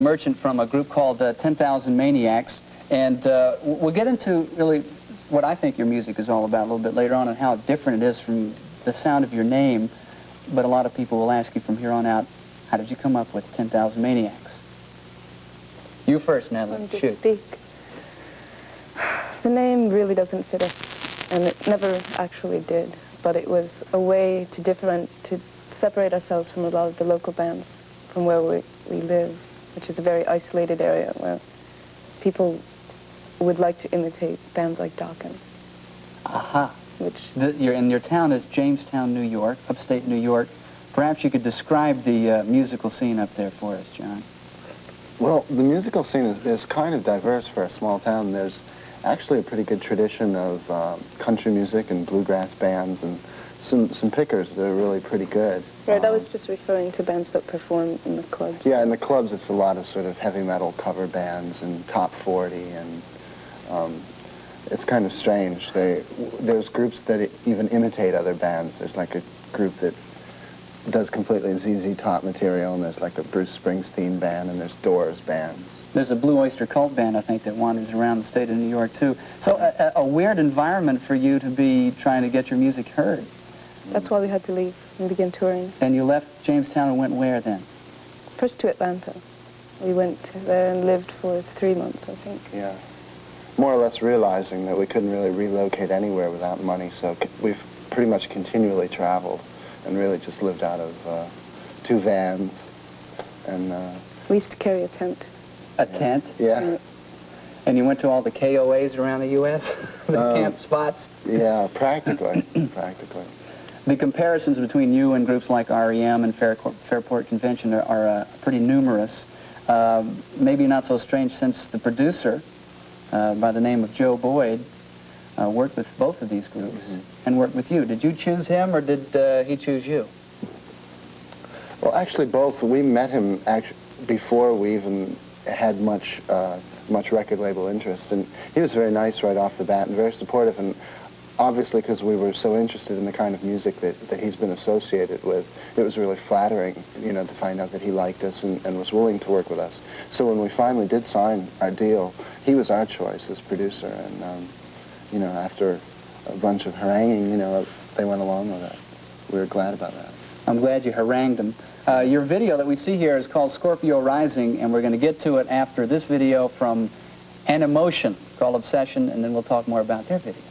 Merchant from a group called 10,000 Maniacs, and we'll get into really what I think your music is all about a little bit later on and how different it is from the sound of your name, but a lot of people will ask you from here on out, how did you come up with 10,000 Maniacs? You first, Natalie. Shoot. Speak. The name really doesn't fit us, and it never actually did, but it was a way to separate ourselves from a lot of the local bands from where we live, which is a very isolated area where people would like to imitate bands like Dokken. Aha. Which your town is Jamestown, New York, upstate New York. Perhaps you could describe the musical scene up there for us, John. Well, the musical scene is kind of diverse for a small town. There's actually a pretty good tradition of country music and bluegrass bands and some pickers that are really pretty good. Right, I was just referring to bands that perform in the clubs. Yeah, in the clubs it's a lot of sort of heavy metal cover bands and top 40, and it's kind of strange. There's groups that even imitate other bands. There's like a group that does completely ZZ Top material, and there's like a Bruce Springsteen band, and there's Doors bands. There's a Blue Oyster Cult band, I think, that wanders around the state of New York, too. So a weird environment for you to be trying to get your music heard. That's why we had to leave and begin touring. And you left Jamestown and went where then? First to Atlanta. We went there and lived for 3 months, I think. Yeah. More or less realizing that we couldn't really relocate anywhere without money, so we've pretty much continually traveled and really just lived out of 2 vans. And we used to carry a tent. A tent? Yeah. And you went to all the KOAs around the U.S., the camp spots? Yeah, practically, practically. The comparisons between you and groups like REM and Fairport Convention are pretty numerous. Maybe not so strange since the producer, by the name of Joe Boyd, worked with both of these groups and worked with you. Did you choose him or did he choose you? Well, actually both. We met him before we even had much record label interest, and he was very nice right off the bat and very supportive, and obviously because we were so interested in the kind of music that he's been associated with, it was really flattering, you know, to find out that he liked us and was willing to work with us. So when we finally did sign our deal, he was our choice as producer, and you know, after a bunch of haranguing, you know, they went along with it. We were glad about that. I'm glad you harangued them. Your video that we see here is called Scorpio Rising, and we're going to get to it after this video from An Emotion called Obsession, and then we'll talk more about their video.